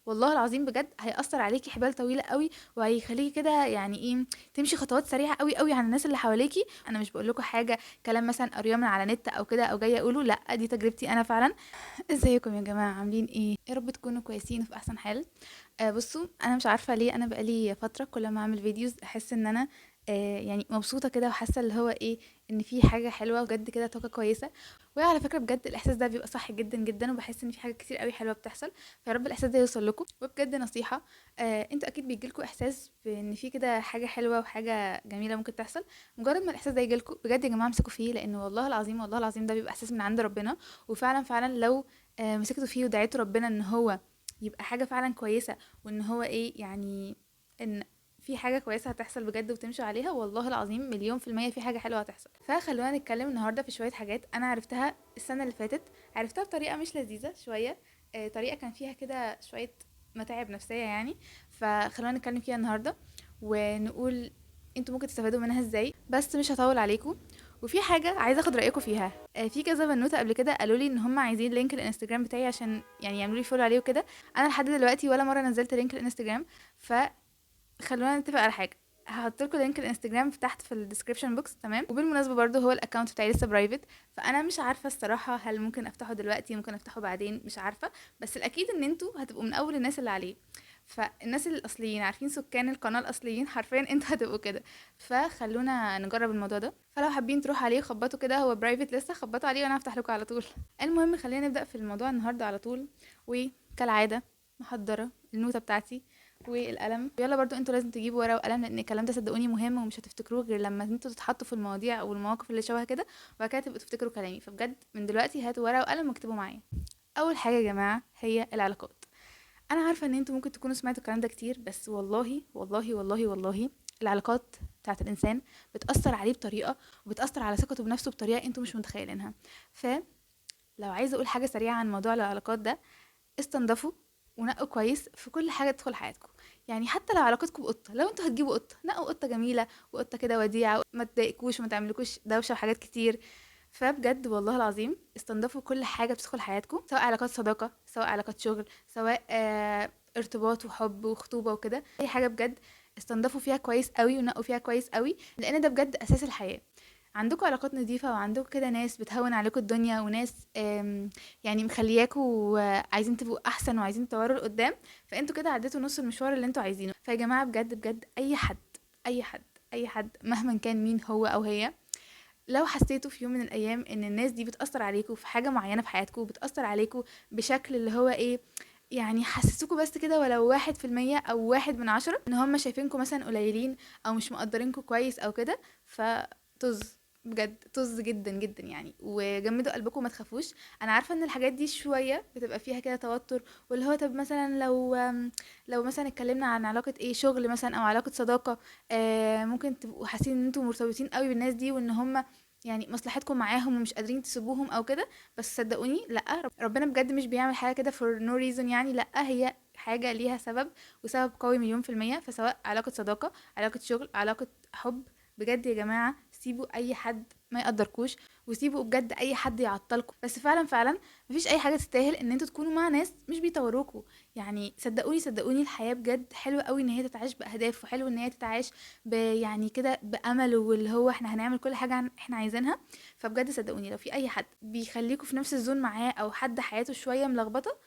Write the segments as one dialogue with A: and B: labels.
A: والله العظيم بجد هيأثر عليكي حبال طويلة قوي، وهيخليكي كده يعني ايه، تمشي خطوات سريعة قوي قوي عن الناس اللي حواليكي. انا مش بقول لكم حاجة كلام مثلا قرياه من على نت او كده او جايه اقوله، لا دي تجربتي انا فعلا. ازيكم يا جماعة، عاملين ايه؟ يا رب تكونوا كويسين وفي احسن حال. بصوا، انا مش عارفة ليه انا بقالي فترة كل ما اعمل فيديوز احس ان انا يعني مبسوطة كده، وحاسة اللي هو ايه، ان في حاجة حلوة بجد كده، طاقة كويسة. وعلى فكرة بجد الاحساس ده بيبقى صح جدا جدا، وبحس ان في حاجات كتير قوي حلوة بتحصل. فيا رب الاحساس ده يوصل لكم. وبجد نصيحة، انتوا اكيد بيجيلكوا احساس بان في كده حاجة حلوة وحاجة جميلة ممكن تحصل. مجرد ما الاحساس ده يجيلكوا بجد يا جماعة امسكوا فيه، لان والله العظيم والله العظيم ده بيبقى احساس من عند ربنا. وفعلا فعلا لو مسكتوا فيه ودعيتوا ربنا ان هو يبقى حاجة فعلا كويسة، وان هو ايه يعني، ان في حاجة كويسة هتحصل بجد وتمشوا عليها، والله العظيم مليون في المية في حاجة حلوة هتحصل. فخلونا نتكلم النهاردة في شوية حاجات أنا عرفتها السنة اللي فاتت. عرفتها بطريقة مش لذيذة شوية، طريقة كان فيها كده شوية متاعب نفسية يعني. فخلونا نتكلم فيها النهاردة ونقول انتوا ممكن تستفادوا منها ازاي، بس مش هطول عليكم. وفي حاجة عايزة اخد رأيكم فيها. في كذا بنوتة قبل كده قالوا لي ان هم عايزين لينك الانستجرام بتاعي عشان يعني يعملوا لي فولو عليه وكده. انا لحد دلوقتي ولا مرة نزلت لينك الانستجرام. فخلونا نتفق على حاجة، هحط لكم لينك الانستجرام في تحت في الديسكريبشن بوكس، تمام؟ وبالمناسبة برضو هو الاكونت بتاعي لسه برايفت، فانا مش عارفة الصراحة هل ممكن افتحه دلوقتي، ممكن افتحه بعدين، مش عارفة. بس الاكيد ان انتوا هتبقوا من اول الناس اللي عليه. فالناس الاصليين عارفين، سكان القناة الاصليين حرفيا انتوا هتبقوا كده. فخلونا نجرب الموضوع ده. فلو حابين تروحوا عليه خبطوا كده، هو برايفت لسه، خبطوا عليه وانا هفتح لكم على طول. المهم خلينا نبدأ في الموضوع النهاردة على طول. وكالعادة محضرة النوتة بتاعتي والقلم. يلا برضو انتوا لازم تجيبوا ورقة وقلم، لان الكلام ده صدقوني مهم، ومش هتفتكروه غير لما انتوا تتحطوا في المواضيع او المواقف اللي شبه كده، وبعد كده تبقوا تفتكروا كلامي. فبجد من دلوقتي هاتوا ورقة وقلم واكتبوا معايا. اول حاجة يا جماعة هي العلاقات. انا عارفة ان انتوا ممكن تكونوا سمعتوا الكلام ده كتير، بس والله والله والله والله العلاقات بتاعت الانسان بتأثر عليه بطريقة، وبتأثر على ثقته بنفسه بطريقة انتوا مش متخيلينها. فلو عايزة اقول حاجة سريعة عن موضوع العلاقات ده، استنضفوا ونقوا كويس في كل حاجه تدخل حياتكم. يعني حتى لو علاقتكم بقطه، لو انتوا هتجيبوا قطه نقوا قطه جميله، وقطه كده وديعه ما تضايقكوش وما تعملكوش دوشه وحاجات كتير. فبجد والله العظيم استنضفوا كل حاجه بتدخل حياتكم، سواء علاقات صداقه، سواء علاقات شغل، سواء ارتباط وحب وخطوبه وكده، اي حاجه بجد استنضفوا فيها كويس قوي ونقوا فيها كويس قوي، لان ده بجد اساس الحياه. عندكم علاقات نظيفة، وعندكم كده ناس بتهون عليكم الدنيا، وناس يعني مخلياكوا عايزين تبقوا احسن وعايزين تطوروا لقدام. فانتوا كده عديتوا نص المشوار اللي انتوا عايزينه. فيا جماعة بجد بجد اي حد، اي حد، اي حد مهما كان مين هو او هي، لو حسيتوا في يوم من الايام ان الناس دي بتأثر عليكم في حاجة معينة في حياتكم، بتأثر عليكم بشكل اللي هو ايه، يعني حسسوكوا بس كده ولو 1% او 1 من 10 ان هم شايفينكوا مثلا قليلين، او مش مقدرينكوا كويس او كده، فطز، بجد طز جدا جدا يعني. وجمدوا قلبكم، ما تخافوش. انا عارفه ان الحاجات دي شويه بتبقى فيها كده توتر، واللي هو طب مثلا لو مثلا اتكلمنا عن علاقه ايه، شغل مثلا او علاقه صداقه، ممكن تبقوا حاسين ان انتوا مرتبطين قوي بالناس دي، وان هم يعني مصلحتكم معاهم ومش قادرين تسيبوهم او كده. بس صدقوني لا، ربنا بجد مش بيعمل حاجه كده for no reason يعني، لا هي حاجه ليها سبب، وسبب قوي مليون في المية. فسواء علاقه صداقه، علاقه شغل، علاقه حب، بجد يا جماعه سيبوا اي حد ما يقدركوش، وسيبوا بجد اي حد يعطلكم. بس فعلا فعلا مفيش اي حاجه تستاهل ان انتوا تكونوا مع ناس مش بيطوروكوا. يعني صدقوني صدقوني الحياه بجد حلوه قوي ان هي تتعاش باهداف، وحلو ان هي تتعاش يعني كده بامل، واللي هو احنا هنعمل كل حاجه احنا عايزينها. فبجد صدقوني لو في اي حد بيخليكوا في نفس الزون معاه، او حد حياته شويه ملخبطه،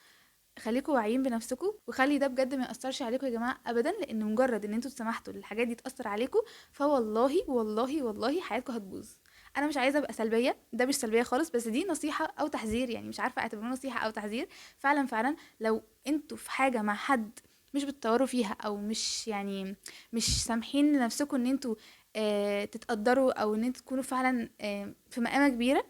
A: خليكوا واعيين بنفسكم، وخلي ده بجد ما ياثرش عليكم يا جماعه ابدا. لان مجرد ان انتوا سمحتوا للحاجات دي تاثر عليكم، فوالله والله والله حياتكم هتبوظ. انا مش عايزه ابقى سلبيه، ده مش سلبيه خالص، بس دي نصيحه او تحذير يعني، مش عارفه اعتبره نصيحه او تحذير. فعلا فعلا لو انتوا في حاجه مع حد مش بتطوروا فيها، او مش يعني مش سامحين لنفسكم ان انتوا تتقدروا، او ان انتوا تكونوا فعلا في مقامه كبيره،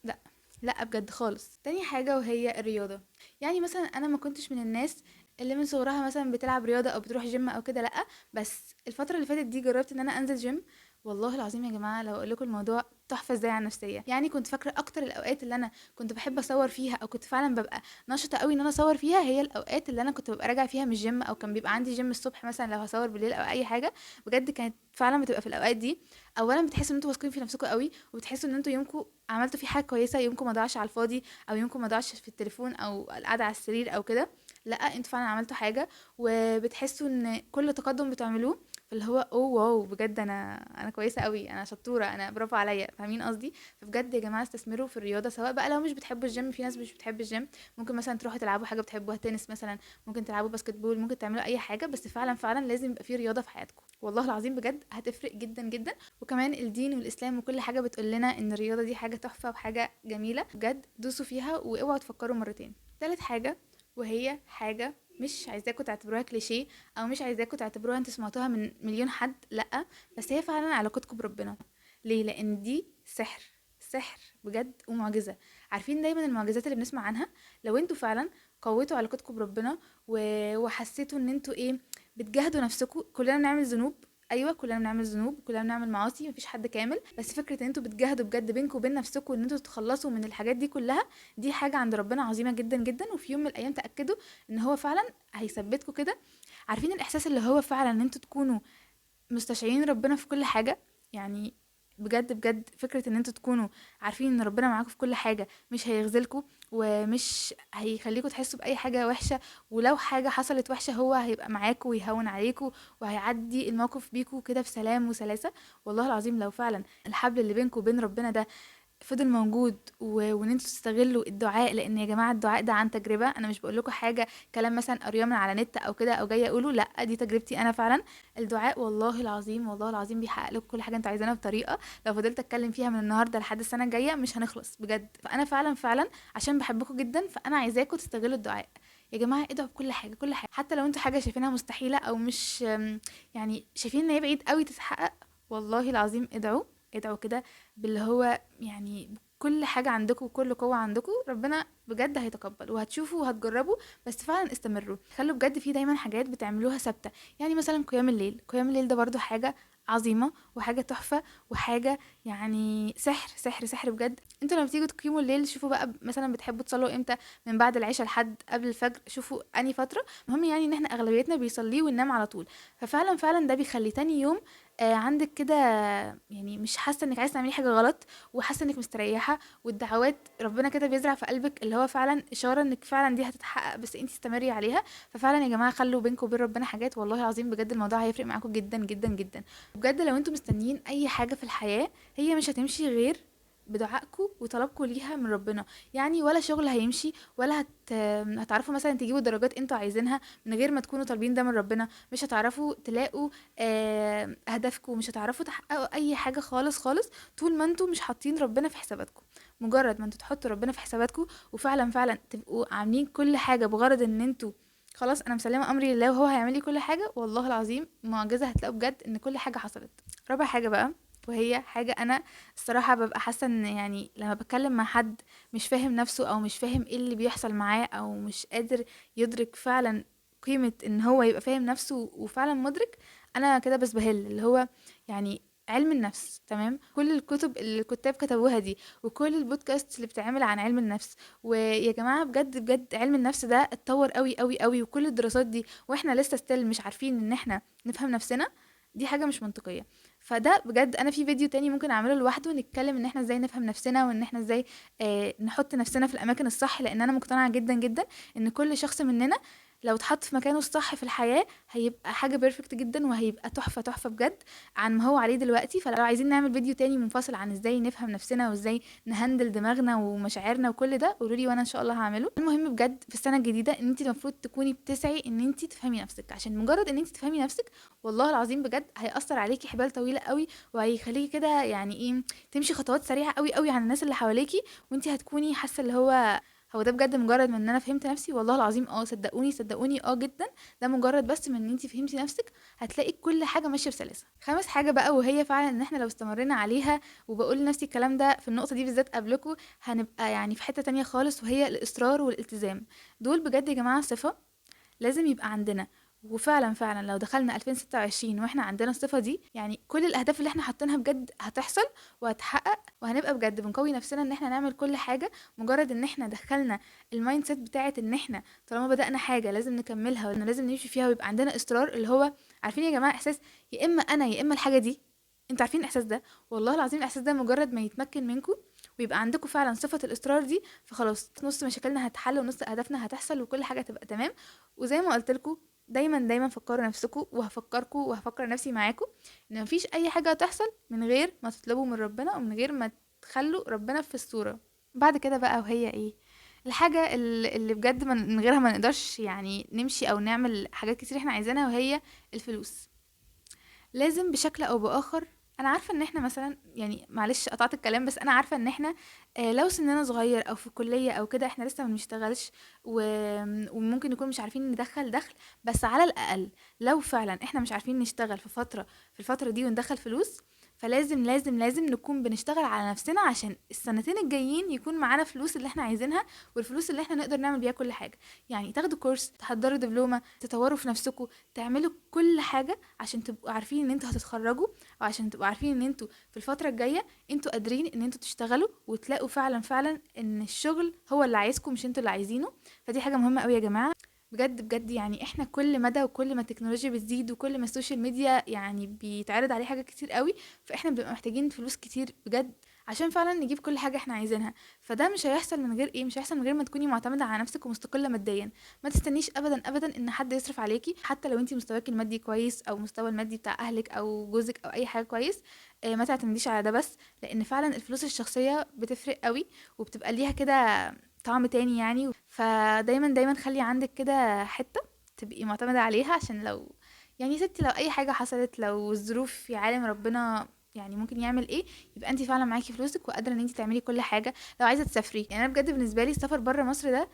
A: لا لا بجد خالص. تاني حاجة وهي الرياضة. يعني مثلا انا ما كنتش من الناس اللي من صغرها مثلا بتلعب رياضة او بتروح جيم او كده، لا. بس الفترة اللي فاتت دي جربت ان انا انزل جيم. والله العظيم يا جماعة لو اقول لكم الموضوع تحفة ازاي على النفسية. يعني كنت فاكرة اكتر الاوقات اللي انا كنت بحب اصور فيها، او كنت فعلا ببقى نشطة قوي ان انا اصور فيها، هي الاوقات اللي انا كنت ببقى راجعة فيها من الجيم، او كان بيبقى عندي جيم الصبح مثلا لو هصور بالليل او اي حاجة. بجد كانت فعلا بتبقى في الاوقات دي. اولا بتحسوا ان انتوا واثقين في نفسكم قوي، وبتحسوا ان انتوا يومكم عملتوا فيه حاجه كويسه، يومكم ما ضاعش على الفاضي، او يومكم ما ضاعش في التليفون او القعده على السرير او كده. لأ أنتم فعلًا عملتوا حاجة، وبتحسوا إن كل تقدُّم بتعملوه فاللي هو أوه واو! بجد أنا كويسة أوي، أنا شطورة، أنا برافو عليَّ، فاهمين قصدي؟ فبجد يا جماعة استثمروا في الرياضة، سواء بقى لو مش بتحبوا الgym، في ناس مش بتحب الgym، ممكن مثلًا تروحوا تلعبوا حاجة بتحبوها، تنس مثلًا، ممكن تلعبوا باسكتبول، ممكن تعملوا أي حاجة، بس فعلًا، فعلًا لازم يبقى في رياضة في حياتكم، والله العظيم بجد هتفرق جدًا، جدًا. وكمان الدين والإسلام وكل حاجة بتقول لنا إن الرياضة دي حاجة تحفة وحاجة جميلة، بجد دوسوا فيها واوعوا تفكروا مرتين. تالت حاجة، وهي حاجة مش عايزاكم تعتبروها كليشيه او مش عايزاكم تعتبروها انتوا سمعتوها من مليون حد، لا، بس هي فعلا علاقتكم بربنا. ليه؟ لان دي سحر، سحر بجد ومعجزة. عارفين دايما المعجزات اللي بنسمع عنها؟ لو انتوا فعلا قويتوا علاقتكم بربنا وحسيتوا ان انتوا ايه، بتجاهدوا نفسكم. كلنا بنعمل ذنوب، ايوه كلنا بنعمل ذنوب، كلنا بنعمل معاصي، مفيش حد كامل، بس فكره ان انتوا بتجاهدوا بجد بينكم وبين نفسكم ان انتوا تتخلصوا من الحاجات دي كلها، دي حاجه عند ربنا عظيمه جدا جدا. وفي يوم من الايام تاكدوا ان هو فعلا هيثبتكم كده. عارفين الاحساس اللي هو فعلا ان انتوا تكونوا مستشعرين ربنا في كل حاجة؟ يعني بجد بجد فكرة ان انتوا تكونوا عارفين ان ربنا معاكم في كل حاجة، مش هيخذلكم ومش هيخليكم تحسوا بأي حاجة وحشة، ولو حاجة حصلت وحشة هو هيبقى معاكم ويهون عليكم وهيعدي الموقف بيكم كده في سلام وسلاسة. والله العظيم لو فعلا الحبل اللي بينكم وبين ربنا ده فضل موجود وان انتوا تستغلوا الدعاء، لان يا جماعه الدعاء ده عن تجربه، انا مش بقول لكم حاجه كلام مثلا قريه من على نت او كده او جايه اقوله، لا دي تجربتي انا فعلا. الدعاء والله العظيم، والله العظيم بيحقق لكم كل حاجه انتوا عايزينها بطريقه لو فضلت اتكلم فيها من النهارده لحد السنه الجايه مش هنخلص بجد. فانا فعلا فعلا عشان بحبكم جدا فانا عايزاكم تستغلوا الدعاء. يا جماعه ادعوا بكل حاجه، كل حاجه، حتى لو انتوا حاجه شايفينها مستحيله او مش يعني شايفين ان هي بعيد قوي تتحقق، والله العظيم ادعوا، ادعوا كده باللي هو يعني كل حاجة عندكم وكل قوة عندكم ربنا بجد هيتقبل، وهتشوفوا وهتجربوا. بس فعلا استمروا، خلوا بجد في دايما حاجات بتعملوها ثابتة. يعني مثلا قيام الليل، قيام الليل ده برضو حاجة عظيمة وحاجة تحفة وحاجة يعني سحر سحر سحر بجد. انتوا لما تيجوا تقيموا الليل شوفوا بقى مثلا بتحبوا تصلوا امتى، من بعد العشاء لحد قبل الفجر، شوفوا اني فترة. المهم يعني ان احنا اغلبيتنا بيصليه وننام على طول. ففعلا فعلا ده بيخلي تاني يوم عندك كده يعني مش حاسة انك عايزة تعملي حاجة غلط، وحاسه انك مستريحه، والدعوات ربنا كده بيزرع في قلبك اللي هو فعلا اشاره انك فعلا دي هتتحقق، بس انت استمري عليها. ففعلا يا جماعه خلوا بينكم وبين ربنا حاجات، والله العظيم بجد الموضوع هيفرق معاكم جدا جدا جدا. بجد لو انتم مستنيين اي حاجه في الحياه هي مش هتمشي غير بدعائكم وطلبكم ليها من ربنا. يعني ولا شغل هيمشي ولا هتعرفوا مثلا تجيبوا درجات انتوا عايزينها من غير ما تكونوا طالبين ده من ربنا. مش هتعرفوا تلاقوا اهدافكم، مش هتعرفوا تحققوا اي حاجه خالص خالص طول ما انتوا مش حاطين ربنا في حساباتكم. مجرد ما انتوا تحطوا ربنا في حساباتكم وفعلا فعلا تبقوا عاملين كل حاجه بغرض ان انتوا خلاص انا مسلمه امري لله وهو هيعمل لي كل حاجه، والله العظيم معجزه هتلاقوا بجد ان كل حاجه حصلت. رابع حاجه بقى، وهي حاجه انا الصراحه ببقى حاسه ان يعني لما بتكلم مع حد مش فاهم نفسه او مش فاهم ايه اللي بيحصل معاه او مش قادر يدرك فعلا قيمه ان هو يبقى فاهم نفسه وفعلا مدرك، انا كده بسبهل اللي هو يعني علم النفس. تمام، كل الكتب اللي الكتاب كتبوها دي وكل البودكاست اللي بتعمل عن علم النفس، ويا جماعة بجد بجد علم النفس ده اتطور قوي قوي قوي، وكل الدراسات دي واحنا لسه ستيل مش عارفين ان احنا نفهم نفسنا، دي حاجة مش منطقية. فده بجد انا في فيديو تاني ممكن اعمله لوحده نتكلم ان احنا ازاي نفهم نفسنا وان احنا ازاي نحط نفسنا في الاماكن الصح، لان انا مقتنعة جدا جدا ان كل شخص مننا لو اتحط في مكانه الصح في الحياة هيبقى حاجة بيرفكت جدا وهيبقى تحفة تحفة بجد عن ما هو عليه دلوقتي. فلو عايزين نعمل فيديو تاني منفصل عن ازاي نفهم نفسنا وازاي نهندل دماغنا ومشاعرنا وكل ده قولوا لي وانا ان شاء الله هعمله. المهم بجد في السنة الجديدة ان انت المفروض تكوني بتسعي ان انت تفهمي نفسك، عشان مجرد ان انت تفهمي نفسك والله العظيم بجد هيأثر عليكي حبال طويلة قوي، وهيخليكي كده يعني ايه تمشي خطوات سريعة قوي قوي عن الناس اللي حواليكي. وانت هتكوني حاسة اللي هو ده بجد مجرد من ان انا فهمت نفسي، والله العظيم صدقوني صدقوني جدا، ده مجرد بس من ان انت فهمتي نفسك هتلاقي كل حاجه ماشيه بسلاسه. خامس حاجه بقى، وهي فعلا ان احنا لو استمرينا عليها، وبقول لنفسي الكلام ده في النقطه دي بالذات قبلكم، هنبقى يعني في حته تانية خالص، وهي الاصرار والالتزام. دول بجد يا جماعه صفه لازم يبقى عندنا. وفعلا فعلا لو دخلنا 2026 واحنا عندنا الصفة دي، يعني كل الأهداف اللي احنا حاطينها بجد هتحصل وهتحقق، وهنبقى بجد بنقوي نفسنا ان احنا نعمل كل حاجة. مجرد ان احنا دخلنا المايند سيت بتاعت ان احنا طالما بدأنا حاجة لازم نكملها وانه لازم نمشي فيها ويبقى عندنا اصرار، اللي هو عارفين يا جماعة احساس يا اما انا يا اما الحاجة دي، انتوا عارفين الاحساس ده؟ والله العظيم الاحساس ده مجرد ما يتمكن منكم ويبقى عندكم فعلا صفة الإصرار دي، فخلاص نص مشاكلنا هتحل ونص أهدافنا هتحصل وكل حاجة هتبقى تمام. وزي ما قلت لكم، دايما دايما فكروا نفسكم، وهفكركم وهفكر نفسي معاكم، ان مفيش اي حاجة هتحصل من غير ما تطلبوا من ربنا ومن غير ما تخلوا ربنا في الصورة. بعد كده بقى، وهي ايه الحاجة اللي بجد من غيرها ما نقدرش يعني نمشي او نعمل حاجات كتير احنا عايزينها، وهي الفلوس. لازم بشكل او باخر. انا عارفه ان احنا مثلا، يعني معلش قطعت الكلام، بس انا عارفه ان احنا لو سننا صغير او في الكليه او كده احنا لسه ما بنشتغلش وممكن نكون مش عارفين ندخل دخل. بس على الاقل لو فعلا احنا مش عارفين نشتغل في الفتره دي وندخل فلوس، فلازم لازم لازم نكون بنشتغل على نفسنا عشان السنتين الجايين يكون معانا فلوس اللي احنا عايزينها، والفلوس اللي احنا نقدر نعمل بيها كل حاجه. يعني تاخدوا كورس، تحضروا دبلومه، تطوروا في نفسكم، تعملوا كل حاجه عشان تبقوا عارفين ان انتوا هتتخرجوا، وعشان تبقوا عارفين ان انتوا في الفترة الجاية انتوا قادرين ان انتوا تشتغلوا وتلاقوا فعلا فعلا ان الشغل هو اللي عايزكم مش انتوا اللي عايزينه. فدي حاجة مهمة قوي يا جماعة، بجد بجد. يعني احنا كل مدى وكل ما التكنولوجيا بتزيد وكل ما السوشيال ميديا يعني بيتعرض عليه حاجات كتير قوي، فاحنا بنبقى محتاجين فلوس كتير بجد عشان فعلا نجيب كل حاجة احنا عايزينها. فده مش هيحصل من غير ايه، مش هيحصل من غير ما تكوني معتمدة على نفسك ومستقلة ماديا. ما تستنيش ابدا ابدا ان حد يصرف عليكي، حتى لو انتي مستواك المادي كويس او مستوى المادي بتاع اهلك او جوزك او اي حاجة كويس. ما تعتمديش على ده بس، لان فعلا الفلوس الشخصية بتفرق قوي وبتبقى ليها كده طعم تاني يعني. فدايما دايما خلي عندك كده حتة تبقي معتمدة عليها، عشان لو يعني يا ستي لو اي حاجة حصلت، لو الظروف في عالم ربنا يعني ممكن يعمل ايه، يبقى انت فعلا معاكي فلوسك وقادره ان انت تعملي كل حاجه. لو عايزه تسافري، يعني انا بجد بالنسبه لي السفر بره مصر ده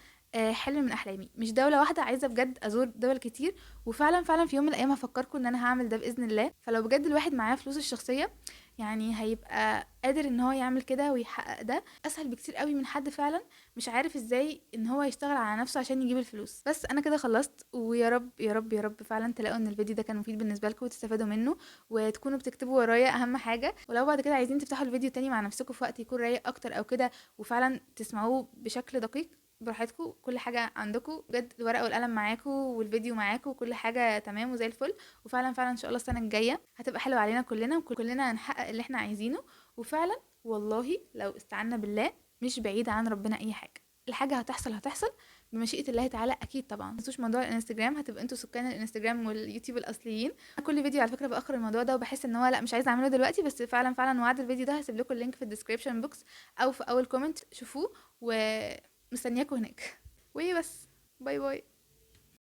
A: حلم من احلامي، مش دوله واحده، عايزه بجد ازور دول كتير. وفعلا فعلا في يوم من الايام هفكركم ان انا هعمل ده باذن الله. فلو بجد الواحد معاه فلوس الشخصيه، يعني هيبقى قادر ان هو يعمل كده ويحقق ده اسهل بكتير قوي من حد فعلا مش عارف ازاي ان هو يشتغل على نفسه عشان يجيب الفلوس. بس انا كده خلصت، ويا رب يا رب يا رب فعلا تلاقوا ان الفيديو ده كان مفيد بالنسبه لكم وتستفادوا منه، وتكونوا بتكتبوا ورايا اهم حاجه. ولو بعد كده عايزين تفتحوا الفيديو تاني مع نفسكم في وقت يكون رايق اكتر او كده، وفعلا تسمعوه بشكل دقيق، براحتكم. كل حاجه عندكم بجد، الورقه والقلم معاكم والفيديو معاكم وكل حاجه تمام وزي الفل. وفعلا فعلا ان شاء الله السنه الجايه هتبقى حلوه علينا كلنا، وكلنا هنحقق اللي احنا عايزينه. وفعلا والله لو استعنا بالله مش بعيد عن ربنا اي حاجه، الحاجه هتحصل هتحصل بمشيئه الله تعالى اكيد. طبعا ما تنسوش موضوع الانستجرام، هتبقى انتوا سكان الانستجرام واليوتيوب الاصليين. كل فيديو على فكره باخر الموضوع ده، وبحس ان هو لا مش عايزه اعمله دلوقتي، بس فعلا فعلا وعد الفيديو ده هسيب لكم اللينك في الديسكريبشن بوكس او في اول كومنت، شوفوه ومستنياكم هناك. وبس، باي باي.